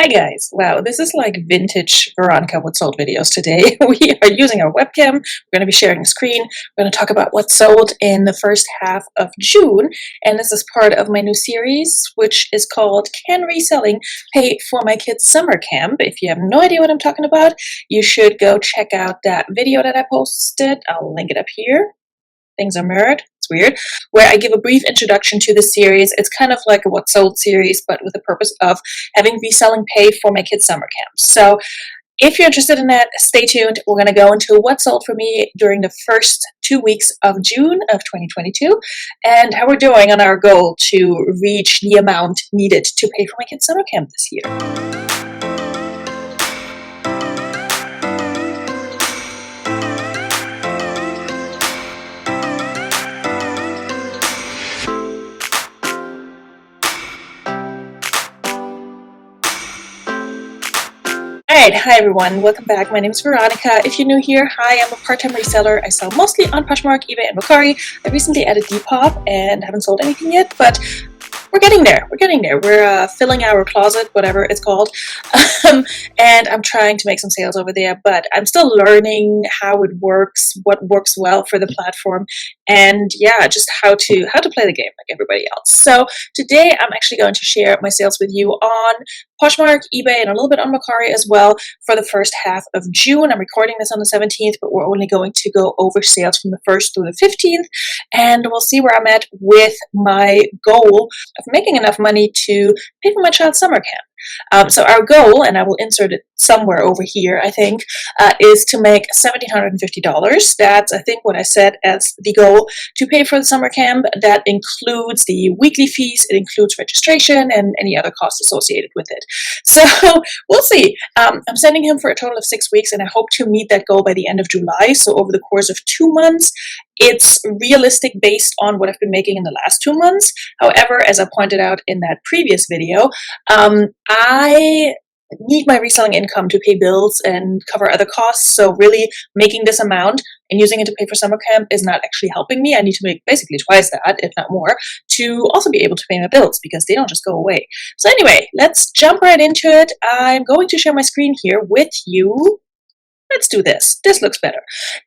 Hi guys, wow, this is like vintage Veronika what sold videos today. We are using our webcam, we're going to be sharing the screen, we're going to talk about what sold in the first half of June, and this is part of my new series, which is called Can Reselling Pay for My Kids' Summer Camp? If you have no idea what I'm talking about, you should go check out that video that I posted. I'll link it up here. Things are mirrored. It's weird. Where I give a brief introduction to the series. It's kind of like a What Sold series, but with the purpose of having reselling pay for my kids' summer camps. So if you're interested in that, stay tuned. We're going to go into what sold for me during the first 2 weeks of June of 2022 and how we're doing on our goal to reach the amount needed to pay for my kids' summer camp this year. Alright, hi everyone, welcome back. My name is Veronika. If you're new here, hi, I'm a part-time reseller. I sell mostly on Poshmark, eBay, and Mercari. I recently added Depop and haven't sold anything yet, but we're getting there. We're filling our closet, whatever it's called, and I'm trying to make some sales over there, but I'm still learning how it works, what works well for the platform, and yeah, just how to play the game like everybody else. So today I'm actually going to share my sales with you on Poshmark, eBay, and a little bit on Mercari as well for the first half of June. I'm recording this on the 17th, but we're only going to go over sales from the 1st through the 15th, and we'll see where I'm at with my goal of making enough money to pay for my child's summer camp. So our goal, and I will insert it somewhere over here, I think, is to make $1,750. That's, I think, what I said as the goal to pay for the summer camp. That includes the weekly fees, it includes registration, and any other costs associated with it. So we'll see. I'm sending him for a total of 6 weeks, and I hope to meet that goal by the end of July. So over the course of 2 months, it's realistic based on what I've been making in the last 2 months. However, as I pointed out in that previous video, I need my reselling income to pay bills and cover other costs. So really making this amount and using it to pay for summer camp is not actually helping me. I need to make basically twice that, if not more, to also be able to pay my bills because they don't just go away. So anyway, let's jump right into it. I'm going to share my screen here with you. Let's do this. This looks better.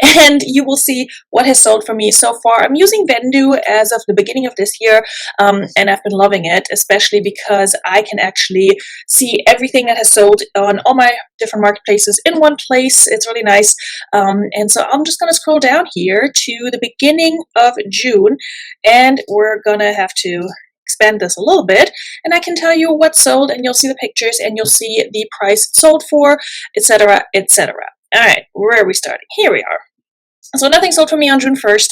And you will see what has sold for me so far. I'm using Vendu as of the beginning of this year, and I've been loving it, especially because I can actually see everything that has sold on all my different marketplaces in one place. It's really nice. And so I'm just going to scroll down here to the beginning of June, and we're going to have to expand this a little bit, and I can tell you what sold, and you'll see the pictures, and you'll see the price it sold for, etc., etc. All right, where are we starting? Here we are. So nothing sold for me on June 1st.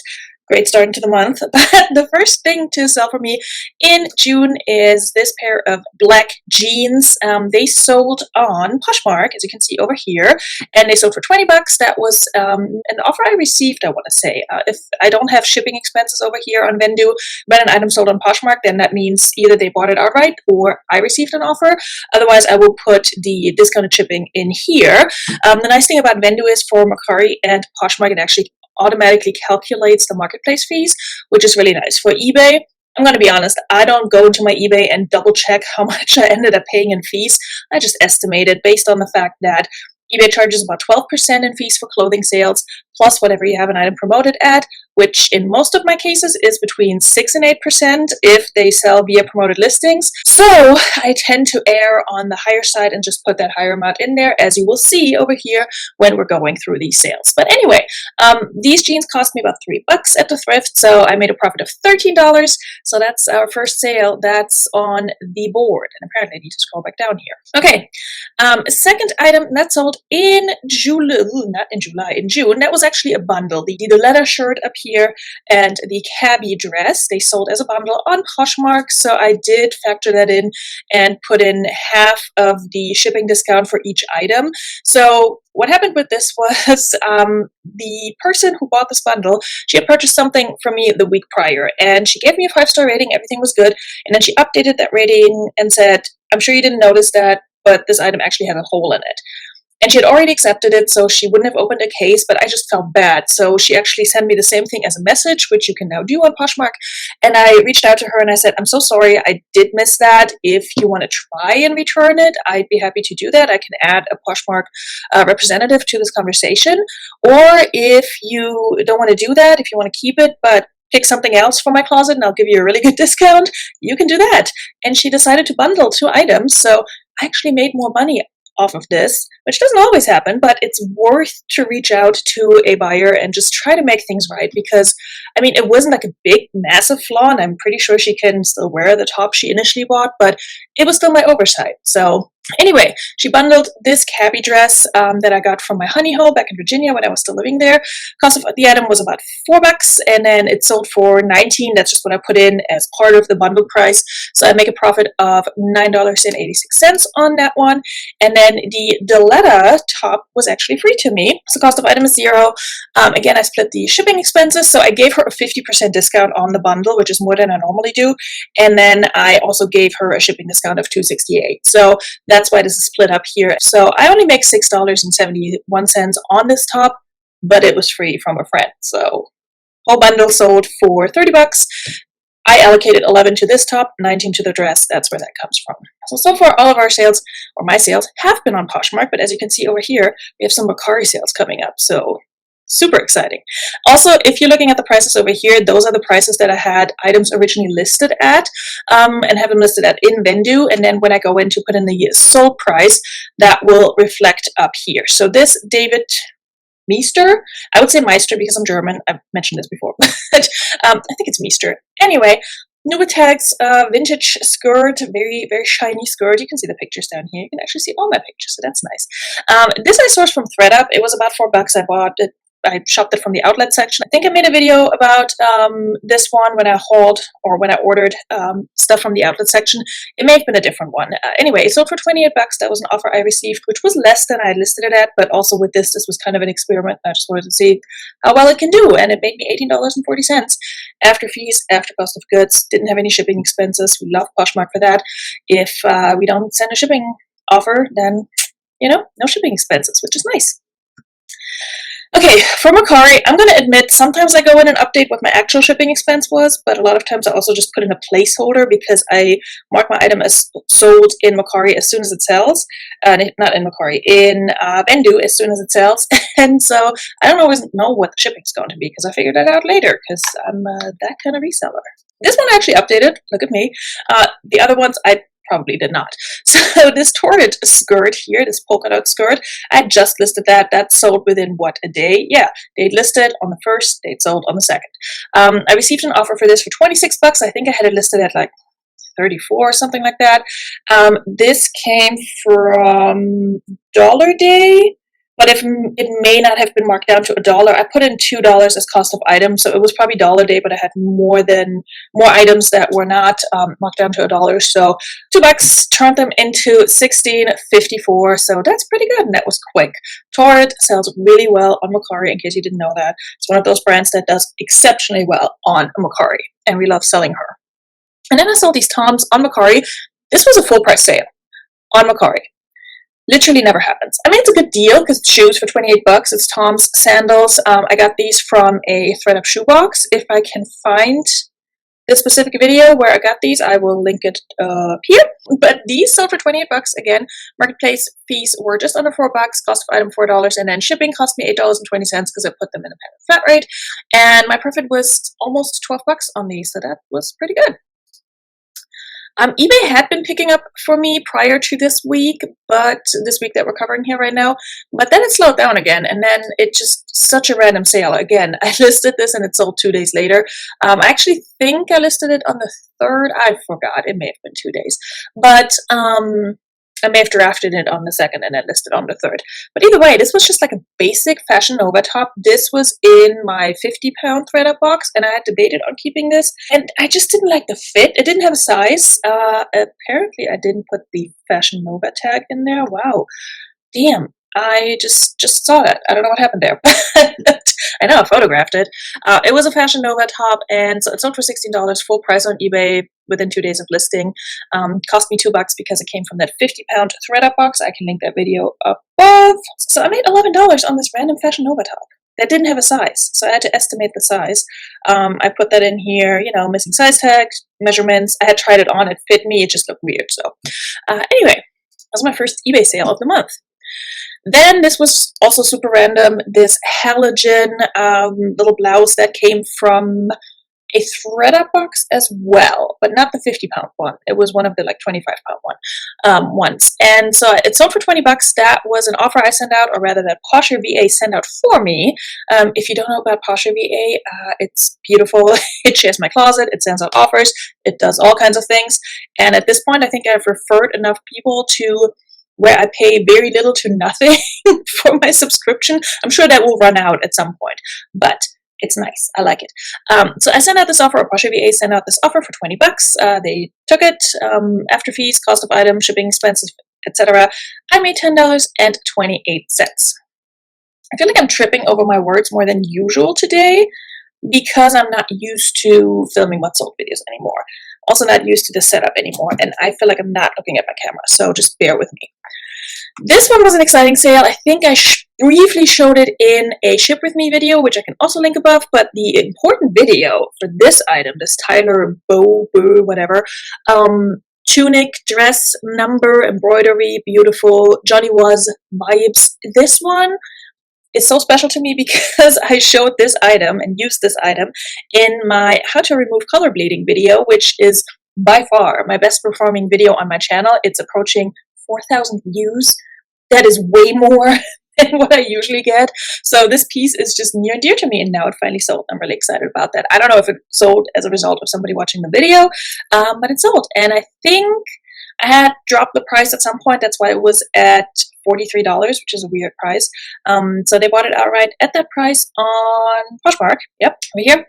Great starting to the month. But the first thing to sell for me in June is this pair of black jeans. They sold on Poshmark, as you can see over here, and they sold for $20. That was an offer I received, I want to say. If I don't have shipping expenses over here on Vendu, but an item sold on Poshmark, then that means either they bought it outright or I received an offer. Otherwise, I will put the discounted shipping in here. The nice thing about Vendu is for Mercari and Poshmark, it actually automatically calculates the marketplace fees, which is really nice. For eBay, I'm going to be honest, I don't go into my eBay and double check how much I ended up paying in fees. I just estimate it based on the fact that eBay charges about 12% in fees for clothing sales, plus whatever you have an item promoted at, which in most of my cases is between 6 and 8% if they sell via promoted listings. So I tend to err on the higher side and just put that higher amount in there, as you will see over here when we're going through these sales. But anyway, these jeans cost me about $3 at the thrift, so I made a profit of $13. So that's our first sale. That's on the board. And apparently I need to scroll back down here. Okay, second item that sold in June, not in July, in June. That was actually a bundle. The leather shirt up here and the cabbie dress, they sold as a bundle on Poshmark. So I did factor that in and put in half of the shipping discount for each item. So what happened with this was the person who bought this bundle, she had purchased something from me the week prior, and she gave me a 5-star rating. Everything was good. And then she updated that rating and said, I'm sure you didn't notice that, but this item actually had a hole in it. And she had already accepted it, so she wouldn't have opened a case, but I just felt bad. So she actually sent me the same thing as a message, which you can now do on Poshmark. And I reached out to her and I said, I'm so sorry, I did miss that. If you want to try and return it, I'd be happy to do that. I can add a Poshmark representative to this conversation. Or if you don't want to do that, if you want to keep it, but pick something else from my closet and I'll give you a really good discount, you can do that. And she decided to bundle 2 items. So I actually made more money off of this, which doesn't always happen, but it's worth to reach out to a buyer and just try to make things right, because I mean, it wasn't like a big massive flaw, and I'm pretty sure she can still wear the top she initially bought, but it was still my oversight. So anyway, she bundled this Capri dress that I got from my honey hole back in Virginia when I was still living there. Cost of the item was about $4, and then it sold for $19. That's just what I put in as part of the bundle price. So I make a profit of $9.86 on that one. And then the Deletta top was actually free to me. So cost of item is $0. Again, I split the shipping expenses, so I gave her a 50% discount on the bundle, which is more than I normally do. And then I also gave her a shipping discount of $2.68. So that's why this is split up here. So I only make $6.71 on this top, but it was free from a friend. So whole bundle sold for $30. I allocated 11 to this top, 19 to the dress. That's where that comes from. So far, all of our sales, or my sales, have been on Poshmark, but as you can see over here, we have some Mercari sales coming up. So super exciting. Also, if you're looking at the prices over here, those are the prices that I had items originally listed at, and have them listed at in Vendu. And then when I go in to put in the sold price, that will reflect up here. So this David Meester, I would say Meister because I'm German. I've mentioned this before, but I think it's Meester. Anyway, new with tags, vintage skirt, very, very shiny skirt. You can see the pictures down here. You can actually see all my pictures, so that's nice. This I sourced from ThredUp. It was about $4. I bought it. I shopped it from the outlet section. I think I made a video about this one when I hauled, or when I ordered stuff from the outlet section. It may have been a different one. Anyway, it sold for $28. That was an offer I received, which was less than I listed it at, but also with this was kind of an experiment. I just wanted to see how well it can do, and it made me $18.40 after fees, after cost of goods. Didn't have any shipping expenses. We love Poshmark for that. If we don't send a shipping offer, then, you know, no shipping expenses, which is nice. Okay, for Mercari, I'm going to admit sometimes I go in and update what my actual shipping expense was, but a lot of times I also just put in a placeholder because I mark my item as sold in Mercari as soon as it sells. Not in Mercari, in Vendu as soon as it sells. And so I don't always know what the shipping's going to be because I figured that out later because I'm that kind of reseller. This one I actually updated. Look at me. The other ones I probably did not. So this torrid skirt here, this polka dot skirt, I just listed that. That sold within what, a day? Yeah, they'd listed on the 1st, they'd sold on the 2nd. I received an offer for this for $26. I think I had it listed at like 34 or something like that. This came from Dollar Day, but if it may not have been marked down to $1, I put in $2 as cost of item, so it was probably Dollar Day, but I had more items that were not marked down to $1. So $2 turned them into $16.54. So that's pretty good, and that was quick. Torrid sells really well on Mercari. In case you didn't know that, it's one of those brands that does exceptionally well on Mercari, and we love selling her. And then I saw these Toms on Mercari. This was a full price sale on Mercari. Literally never happens. I mean, it's a good deal because it's shoes for $28. It's Tom's Sandals. I got these from a ThredUp shoebox. If I can find the specific video where I got these, I will link it here. But these sold for $28. Again, marketplace fees were just under $4. Cost of item $4, and then shipping cost me $8.20 because I put them in a flat rate. And my profit was almost $12 on these, so that was pretty good. eBay had been picking up for me prior to this week, but this week that we're covering here right now, but then it slowed down again, and then it just such a random sale. Again, I listed this and it sold 2 days later. I actually think I listed it on the 3rd. I forgot. It may have been 2 days, but I may have drafted it on the 2nd and then listed on the 3rd. But either way, this was just like a basic Fashion Nova top. This was in my 50-pound ThredUp box, and I had debated on keeping this. And I just didn't like the fit. It didn't have a size. Apparently, I didn't put the Fashion Nova tag in there. Wow. Damn. I just saw it. I don't know what happened there. I know I photographed it. It was a Fashion Nova top, and so it sold for $16, full price on eBay within 2 days of listing. Cost me $2 because it came from that 50-pound thread-up box. I can link that video above. So I made $11 on this random Fashion Nova top that didn't have a size, so I had to estimate the size. I put that in here, you know, missing size tag, measurements. I had tried it on, it fit me, it just looked weird. So anyway, that was my first eBay sale of the month. Then this was also super random, this halogen little blouse that came from a thread-up box as well, but not the 50-pound one. It was one of the like 25-pound ones. And so it sold for $20. That was an offer I sent out, or rather that Posher VA sent out for me. If you don't know about Posher VA, it's beautiful. It shares my closet. It sends out offers. It does all kinds of things. And at this point, I think I've referred enough people to where I pay very little to nothing for my subscription. I'm sure that will run out at some point, but it's nice. I like it. So I sent out this offer, or Posher VA sent out this offer for $20. They took it after fees, cost of items, shipping expenses, etc. I made $10.28. I feel like I'm tripping over my words more than usual today because I'm not used to filming what sold videos anymore. Also not used to the setup anymore, and I feel like I'm not looking at my camera, so just bear with me. This one was an exciting sale. I think I briefly showed it in a Ship With Me video, which I can also link above, but the important video for this item, this Tyler Bow, whatever, tunic, dress, number, embroidery, beautiful, Johnny Was vibes. This one is so special to me because I showed this item and used this item in my How to Remove Color Bleeding video, which is by far my best performing video on my channel. It's approaching 4,000 views. That is way more than what I usually get. So this piece is just near and dear to me, and now it finally sold. I'm really excited about that. I don't know if it sold as a result of somebody watching the video, but it sold. And I think I had dropped the price at some point. That's why it was at $43, which is a weird price. So they bought it outright at that price on Poshmark. Yep, over here.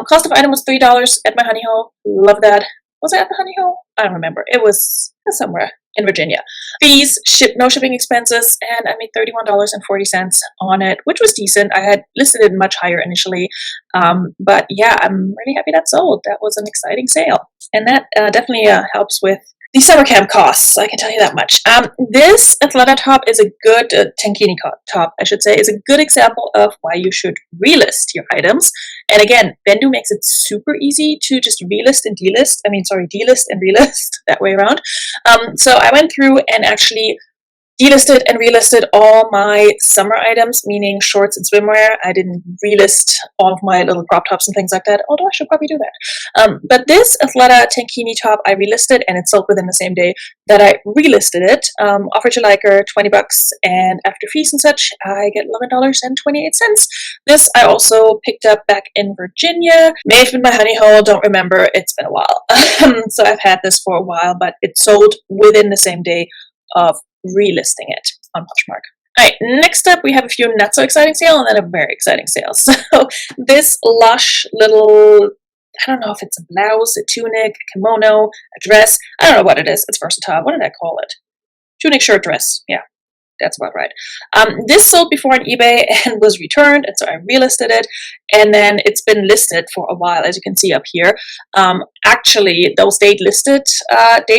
Cost of item was $3 at my honey hole. Love that. Was it at the honey hole? I don't remember. It was somewhere in Virginia. Fees, no shipping expenses, and I made $31.40 on it, which was decent. I had listed it much higher initially, but yeah, I'm really happy that sold. That was an exciting sale, and that definitely helps with the summer camp costs, I can tell you that much. This Athleta top is a good, tankini top, I should say, is a good example of why you should relist your items. And again, Bendu makes it super easy to just delist and relist, that way around. So I went through and actually delisted and relisted all my summer items, meaning shorts and swimwear. I didn't relist all of my little crop tops and things like that, although I should probably do that. But this Athleta tankini top I relisted, and it sold within the same day that I relisted it. Offered to liker, $20, and after fees and such, I get $11.28. This I also picked up back in Virginia. May have been my honey hole, don't remember. It's been a while. So I've had this for a while, but it sold within the same day of relisting it on Poshmark. Alright, next up we have a few not so exciting sales and then a very exciting sale. So this lush little, I don't know if it's a blouse, a tunic, a kimono, a dress, I don't know what it is. It's versatile. What did I call it? Tunic shirt dress. Yeah, that's about right. This sold before on eBay and was returned, and so I relisted it, and then it's been listed for a while, as you can see up here. Actually, those dates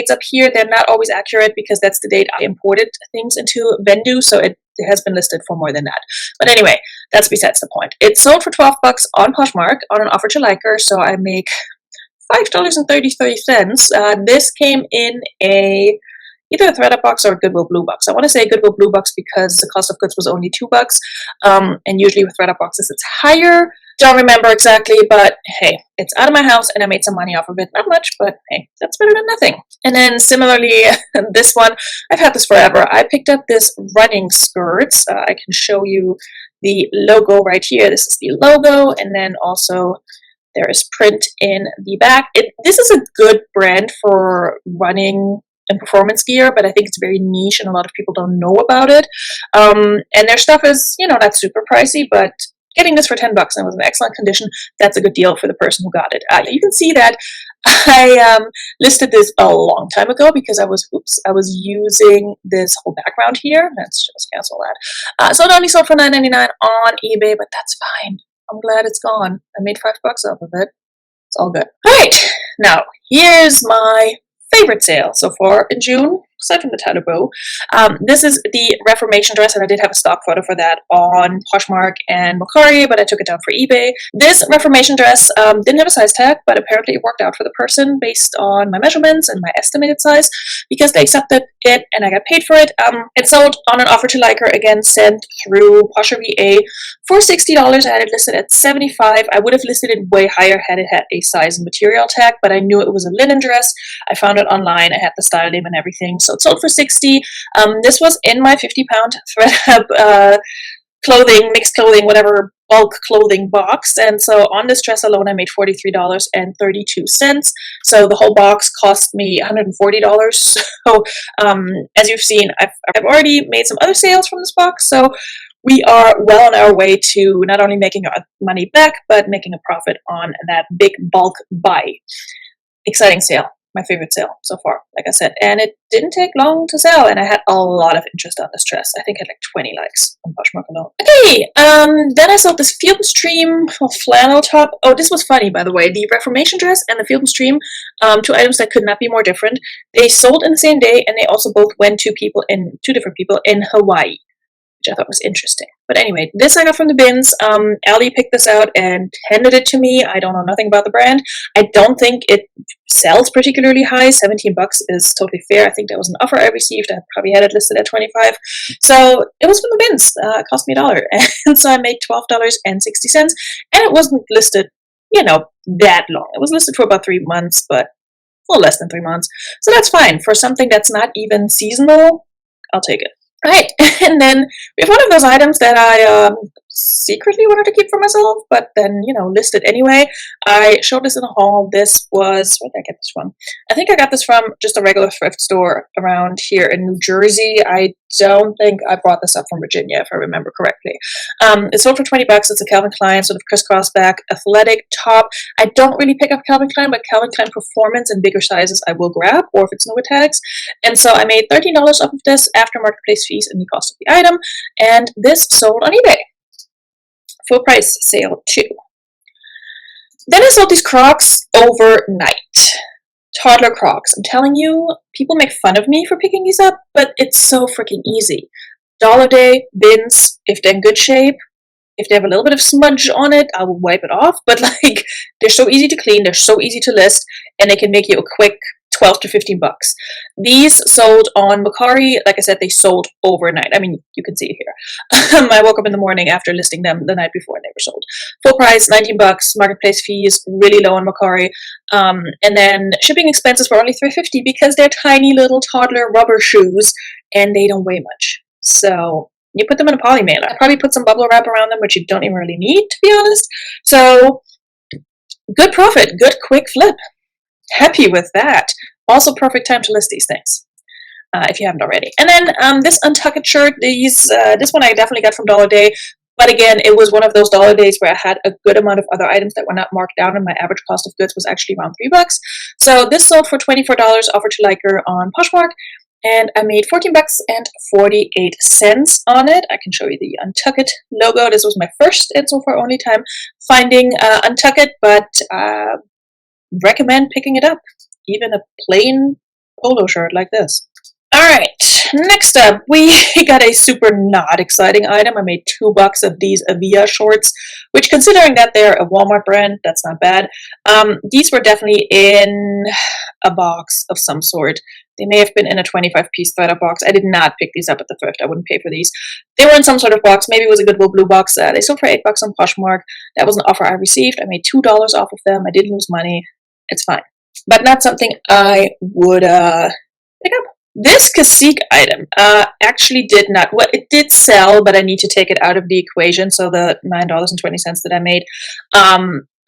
up here, they're not always accurate because that's the date I imported things into Vendu, so it has been listed for more than that. But anyway, that's besides the point. It sold for $12 on Poshmark on an offer to liker, so I make $5.33. This came in either a thread-up box or a Goodwill Blue box. I want to say Goodwill Blue box because the cost of goods was only $2, and usually with thread-up boxes it's higher. Don't remember exactly, but hey, it's out of my house and I made some money off of it. Not much, but hey, that's better than nothing. And then similarly, this one, I've had this forever. I picked up this running skirts. I can show you the logo right here. This is the logo, and then also there is print in the back. This is a good brand for running and performance gear, but I think it's very niche and a lot of people don't know about it. And their stuff is, not super pricey, but getting this for $10 and it was in excellent condition, that's a good deal for the person who got it. You can see that I listed this a long time ago because I was using this whole background here. Let's just cancel that. So it only sold for $9.99 on eBay, but that's fine. I'm glad it's gone. I made $5 off of it. It's all good. All right, now here's my favorite sale so far in June, aside from the title bow. This is the Reformation dress, and I did have a stock photo for that on Poshmark and Mercari, but I took it down for eBay. This Reformation dress didn't have a size tag, but apparently it worked out for the person based on my measurements and my estimated size, because they accepted it and I got paid for it. It sold on an offer to liker, again sent through PosherVA for $60. I had it listed at $75. I would have listed it way higher had it had a size and material tag, but I knew it was a linen dress. I found it online. I had the style name and everything, so it sold for $60. This was in my 50-pound ThredUp clothing, mixed clothing, whatever, bulk clothing box, and so on this dress alone I made $43.32. So the whole box cost me $140. So as you've seen, I've already made some other sales from this box, so we are well on our way to not only making our money back, but making a profit on that big bulk buy. Exciting sale. My favorite sale so far, like I said. And it didn't take long to sell, and I had a lot of interest on this dress. I think I had like 20 likes on Poshmark alone. Okay, then I sold this Field & Stream flannel top. Oh, this was funny, by the way. The Reformation dress and the Field & Stream, two items that could not be more different. They sold in the same day, and they also both went to two different people in Hawaii, which I thought was interesting. But anyway, this I got from the bins. Ali picked this out and handed it to me. I don't know nothing about the brand. I don't think it sells particularly high. $17 is totally fair. I think that was an offer I received. I probably had it listed at $25. So it was from the bins. It cost me $1. And so I made $12.60. And it wasn't listed, that long. It was listed for about 3 months, but a little less than 3 months. So that's fine. For something that's not even seasonal, I'll take it. Right, and then we have one of those items that I secretly wanted to keep for myself, but then, listed anyway. I showed this in a haul. This was, where did I get this from? I think I got this from just a regular thrift store around here in New Jersey. I don't think I brought this up from Virginia, if I remember correctly. It sold for $20. It's a Calvin Klein sort of crisscross back athletic top. I don't really pick up Calvin Klein, but Calvin Klein Performance in bigger sizes I will grab, or if it's newer tags. And so I made $13 off of this after marketplace fees and the cost of the item, and this sold on eBay. Full price sale too. Then I sold these Crocs overnight. Toddler Crocs. I'm telling you, people make fun of me for picking these up, but it's so freaking easy. Dollar Day, bins, if they're in good shape. If they have a little bit of smudge on it, I will wipe it off, but they're so easy to clean, they're so easy to list, and they can make you a quick $12 to $15. These sold on Mercari. Like I said, they sold overnight. I mean, you can see it here. I woke up in the morning after listing them the night before and they were sold. Full price, $19. Marketplace fees, really low on Mercari. And then shipping expenses were only $3.50 because they're tiny little toddler rubber shoes and they don't weigh much. So you put them in a poly mailer. I probably put some bubble wrap around them, which you don't even really need, to be honest. So good profit, good quick flip. Happy with that. Also perfect time to list these things if you haven't already. And then this Untucked Shirt, this one I definitely got from Dollar Day, but again, it was one of those Dollar Days where I had a good amount of other items that were not marked down, and my average cost of goods was actually around $3. So this sold for $24, offered to liker on Poshmark, and I made $14.48 on it. I can show you the Untucked logo. This was my first and so far only time finding Untucked, but recommend picking it up, even a plain polo shirt like this. Alright, next up, we got a super not exciting item. I made $2 of these Avia shorts, which, considering that they're a Walmart brand, that's not bad. These were definitely in a box of some sort. They may have been in a 25-piece ThredUp box. I did not pick these up at the thrift. I wouldn't pay for these. They were in some sort of box. Maybe it was a Goodwill Blue box. They sold for $8 on Poshmark. That was an offer I received. I made $2 off of them. I did lose money. It's fine. But not something I would pick up. This Cacique item actually did not, well, it did sell, but I need to take it out of the equation. So the $9.20 that I made,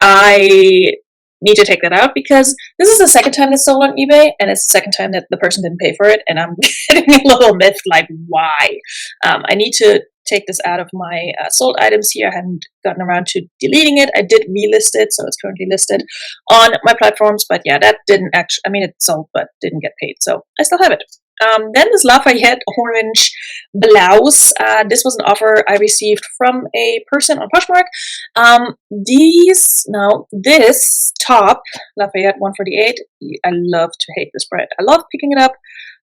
I need to take that out because this is the second time it's sold on eBay, and it's the second time that the person didn't pay for it, and I'm getting a little miffed, like, why? I need to take this out of my sold items here. I hadn't gotten around to deleting it. I did relist it, so it's currently listed on my platforms. But yeah, that didn't actually, I mean, it sold, but didn't get paid. So I still have it. Then this Lafayette orange blouse. This was an offer I received from a person on Poshmark. This top, Lafayette 148, I love to hate this brand. I love picking it up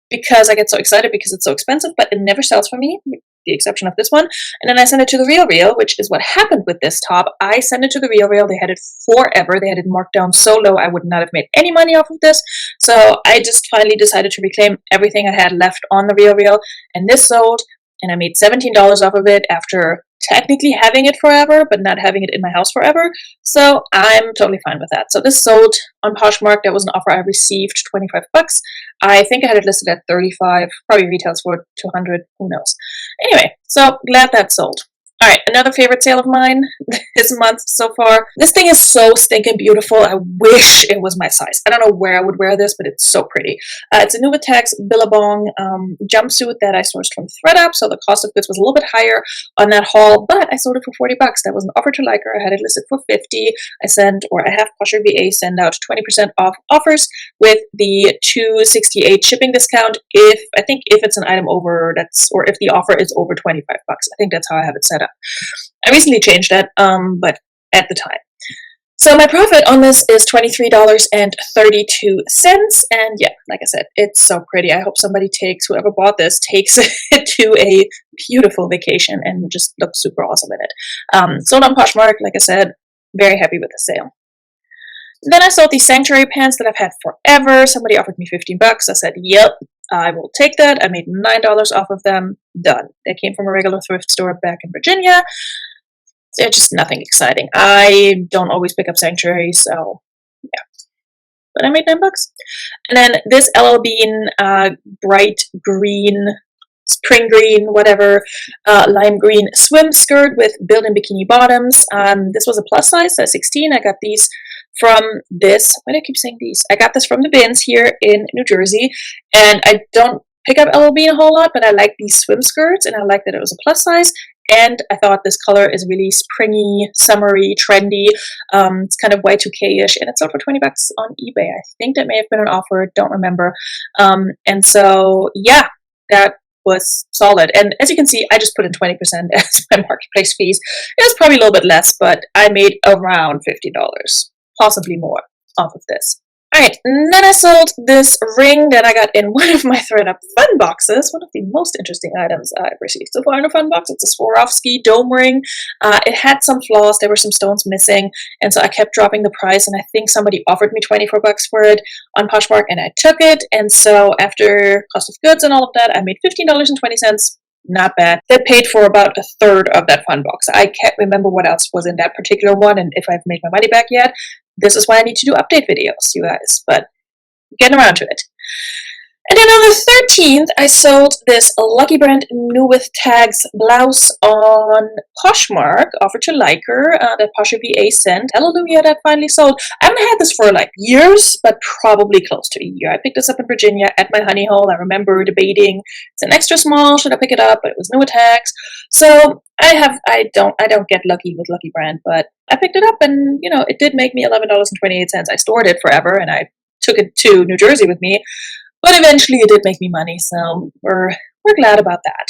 because I get so excited because it's so expensive, but it never sells for me, with the exception of this one. And then I send it to the Real, which is what happened with this top. I sent it to the Real. They had it forever. They had it marked down so low I would not have made any money off of this. So I just finally decided to reclaim everything I had left on the Real, and this sold, and I made $17 off of it after technically having it forever, but not having it in my house forever. So I'm totally fine with that. So this sold on Poshmark. That was an offer I received, 25 bucks. I think I had it listed at 35, probably retails for 200, who knows. Anyway, so glad that sold. All right, another favorite sale of mine this month so far. This thing is so stinking beautiful. I wish it was my size. I don't know where I would wear this, but it's so pretty. It's a Nuvatex Billabong jumpsuit that I sourced from ThreadUp, so the cost of goods was a little bit higher on that haul, but I sold it for 40 bucks. That was an offer to liker. I had it listed for 50. I have Posher VA send out 20% off offers with the $268 shipping discount if it's an item over or if the offer is over 25 bucks. I think that's how I have it set up. I recently changed that, but at the time. So my profit on this is $23.32. And yeah, like I said, it's so pretty. I hope whoever bought this takes it to a beautiful vacation and just looks super awesome in it. Sold on Poshmark, like I said, very happy with the sale. Then I sold these Sanctuary pants that I've had forever. Somebody offered me 15 bucks. I said, yep, I will take that. I made $9 off of them. Done. They came from a regular thrift store back in Virginia. They're just nothing exciting. I don't always pick up Sanctuary, so yeah. But I made $9. And then this LL Bean bright green, spring green, whatever, lime green swim skirt with built-in bikini bottoms. This was a plus size 16. I got these from this. Why do I keep saying these? I got this from the bins here in New Jersey, and I don't pick up LL Bean a whole lot, but I like these swim skirts, and I like that it was a plus size. And I thought this color is really springy, summery, trendy. It's kind of Y2K-ish, and it sold for 20 bucks on eBay. I think that may have been an offer, don't remember. And so, yeah, that was solid. And as you can see, I just put in 20% as my marketplace fees. It was probably a little bit less, but I made around $50, possibly more, off of this. Alright, and then I sold this ring that I got in one of my ThreadUp fun boxes, one of the most interesting items I've received so far in a fun box. It's a Swarovski dome ring. It had some flaws, there were some stones missing, and so I kept dropping the price, and I think somebody offered me 24 bucks for it on Poshmark, and I took it, and so after cost of goods and all of that, I made $15.20. Not bad. That paid for about a third of that fun box. I can't remember what else was in that particular one, and if I've made my money back yet. This is why I need to do update videos, you guys, but getting around to it. And then on the 13th, I sold this Lucky Brand New With Tags blouse on Poshmark, offered to liker, that Posher VA sent. Hallelujah, that finally sold. I haven't had this for like years, but probably close to a year. I picked this up in Virginia at my honey hole. I remember debating, it's an extra small, should I pick it up? But it was New With Tags. So I don't get lucky with Lucky Brand, but I picked it up, and you know, it did make me $11.28. I stored it forever, and I took it to New Jersey with me. But eventually it did make me money, so we're glad about that.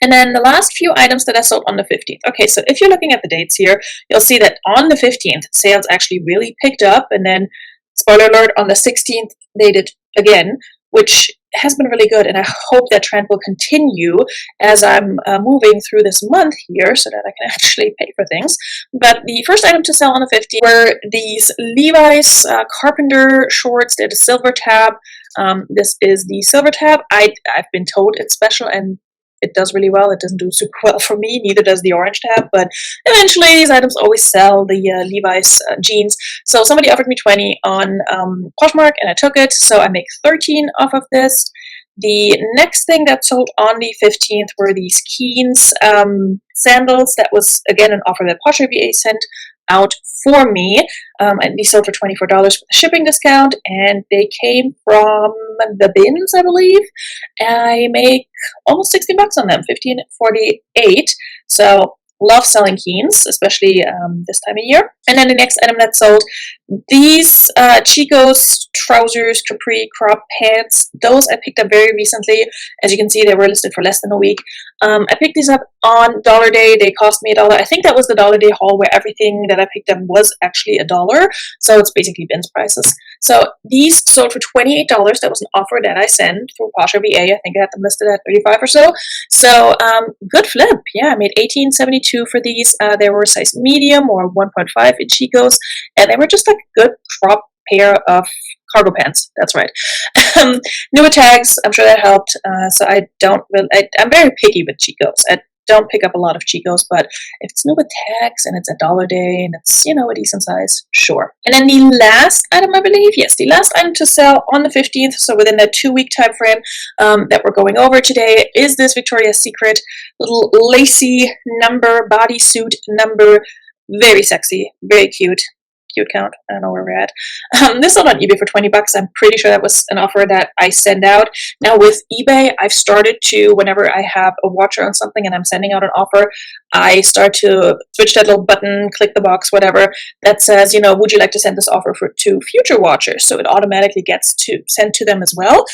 And then the last few items that I sold on the 15th. Okay, so if you're looking at the dates here, you'll see that on the 15th, sales actually really picked up. And then, spoiler alert, on the 16th, they did again, which has been really good. And I hope that trend will continue as I'm moving through this month here so that I can actually pay for things. But the first item to sell on the 15th were these Levi's carpenter shorts. They're the silver tab. This is the silver tab. I've been told it's special and it does really well. It doesn't do super well for me, neither does the orange tab, but eventually these items always sell, the Levi's jeans. So somebody offered me 20 on Poshmark, and I took it, so I make 13 off of this. The next thing that sold on the 15th were these Keynes Sandals. That was, again, an offer that Posher VA sent out for me. And these sold for $24 with a shipping discount, and they came from the bins, I believe. I make almost 60 bucks on them, 15.48. So love selling Keynes, especially this time of year. And then the next item that sold, these Chicos trousers, Capri crop pants. Those I picked up very recently. As you can see, they were listed for less than a week. I picked these up on Dollar Day. They cost me $1. I think that was the Dollar Day haul where everything that I picked up was actually $1. So it's basically bins prices. So these sold for $28. That was an offer that I sent through Posh Avia. I think I had them listed at $35 or so. So good flip. Yeah, I made $18.72 for these. They were size medium or 1.5 in Chicos, and they were just like a good crop pair of cargo pants. That's right. Newer tags. I'm sure that helped. So I don't really. I'm very picky with Chicos. I don't pick up a lot of Chicos, but if it's new with tags and it's a Dollar Day and it's, you know, a decent size, sure. And then the last item, I believe, yes, the last item to sell on the 15th, so within that 2-week time frame that we're going over today, is this Victoria's Secret little lacy number, bodysuit number. Very sexy, very cute. Cute count. I don't know where we're at. This sold on eBay for 20 bucks. I'm pretty sure that was an offer that I send out. Now with eBay, I've started to, whenever I have a watcher on something and I'm sending out an offer, I start to switch that little button, click the box, whatever, that says, you know, would you like to send this offer to future watchers? So it automatically gets sent to them as well.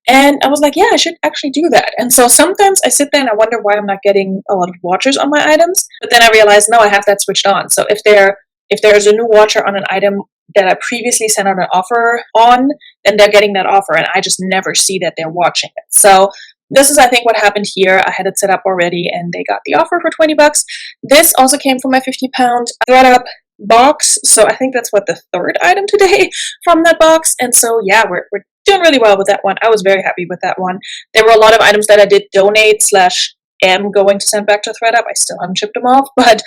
And I was like, yeah, I should actually do that. And so sometimes I sit there and I wonder why I'm not getting a lot of watchers on my items. But then I realized, no, I have that switched on. So if there's a new watcher on an item that I previously sent out an offer on, then they're getting that offer, and I just never see that they're watching it. So this is, I think, what happened here. I had it set up already, and they got the offer for 20 bucks. This also came from my 50-pound ThredUp box, so I think that's what the third item today from that box. And so, yeah, we're doing really well with that one. I was very happy with that one. There were a lot of items that I did donate / am going to send back to ThredUp. I still haven't shipped them off, but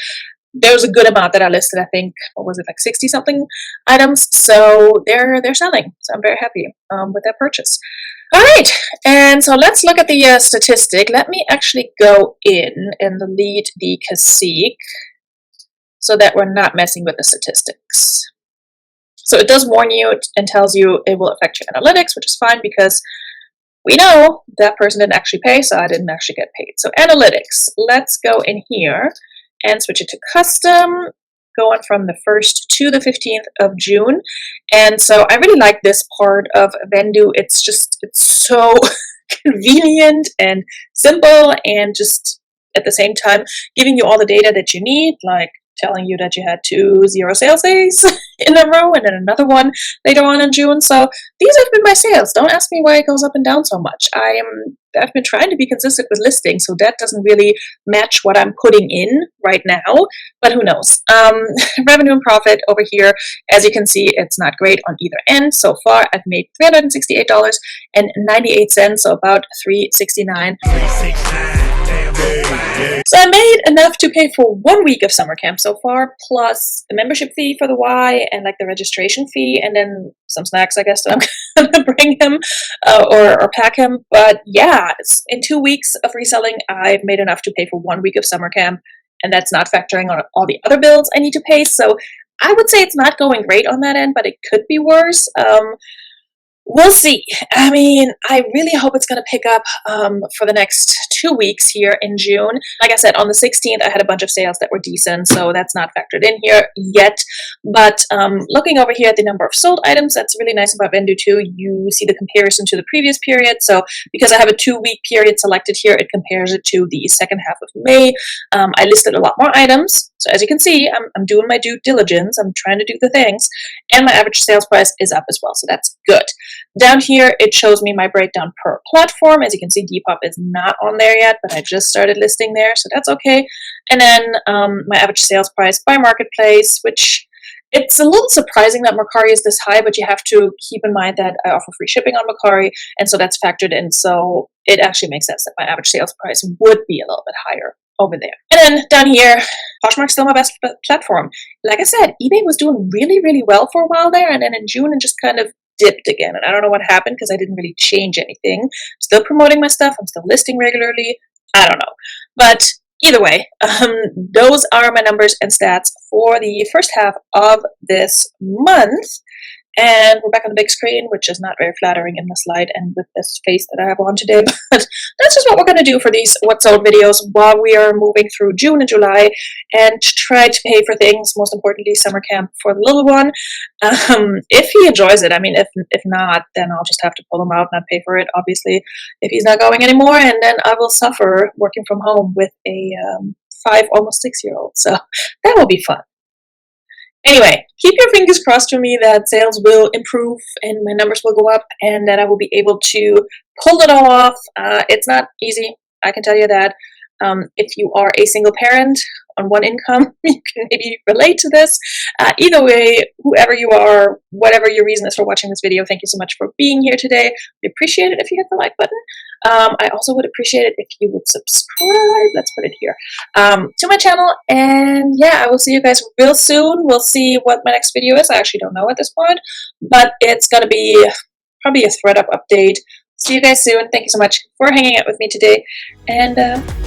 there was a good amount that I listed. I think, what was it, like 60 something items. So they're selling. So I'm very happy with that purchase. All right, and so let's look at the statistic. Let me actually go in and delete the cacique so that we're not messing with the statistics. So it does warn you and tells you it will affect your analytics, which is fine because we know that person didn't actually pay, so I didn't actually get paid. So analytics, let's go in here and switch it to custom, going from the 1st to the 15th of June. And so I really like this part of Vendu. It's so convenient and simple, and just at the same time giving you all the data that you need, like telling you that you had 2 0 sales days in a row and then another one later on in June. So these have been my sales. Don't ask me why it goes up and down so much. I've been trying to be consistent with listing, so that doesn't really match what I'm putting in right now, but who knows. Revenue and profit over here, as you can see, it's not great on either end. So far, I've made $368.98, so about $369. So I made enough to pay for 1 week of summer camp so far, plus the membership fee for the Y and like the registration fee, and then some snacks, I guess, that I'm gonna bring him or pack him. But yeah, in 2 weeks of reselling, I've made enough to pay for 1 week of summer camp, and that's not factoring on all the other bills I need to pay. So I would say it's not going great on that end, but it could be worse. We'll see. I mean, I really hope it's going to pick up for the next 2 weeks here in June. Like I said, on the 16th, I had a bunch of sales that were decent, so that's not factored in here yet. But looking over here at the number of sold items, that's really nice about Vendu too. You see the comparison to the previous period. So because I have a 2-week period selected here, it compares it to the second half of May. I listed a lot more items. So as you can see, I'm doing my due diligence. I'm trying to do the things. And my average sales price is up as well, so that's good. Down here, it shows me my breakdown per platform. As you can see, Depop is not on there yet, but I just started listing there, so that's okay. And then my average sales price by marketplace, which it's a little surprising that Mercari is this high, but you have to keep in mind that I offer free shipping on Mercari, and so that's factored in. So it actually makes sense that my average sales price would be a little bit higher over there. And then down here, Poshmark's still my best platform. Like I said, eBay was doing really, really well for a while there, and then in June it just kind of dipped again. And I don't know what happened because I didn't really change anything. I'm still promoting my stuff. I'm still listing regularly. I don't know. But either way, those are my numbers and stats for the first half of this month. And we're back on the big screen, which is not very flattering in this light and with this face that I have on today. But that's just what we're going to do for these What's Sold videos while we are moving through June and July and try to pay for things, most importantly, summer camp for the little one. If he enjoys it, I mean, if not, then I'll just have to pull him out and not pay for it, obviously, if he's not going anymore. And then I will suffer working from home with a 5, almost 6-year-old. So that will be fun. Anyway, keep your fingers crossed for me that sales will improve and my numbers will go up and that I will be able to pull it all off. It's not easy, I can tell you that. If you are a single parent on one income, you can maybe relate to this. Either way, whoever you are, whatever your reason is for watching this video, thank you so much for being here today. We appreciate it if you hit the like button. I also would appreciate it if you would subscribe, let's put it here, to my channel. And yeah, I will see you guys real soon. We'll see what my next video is. I actually don't know at this point, but it's going to be probably a ThreadUp update. See you guys soon. Thank you so much for hanging out with me today. And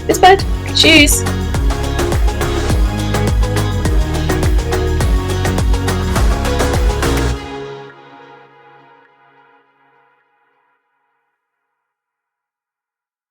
bis bald. Tschüss.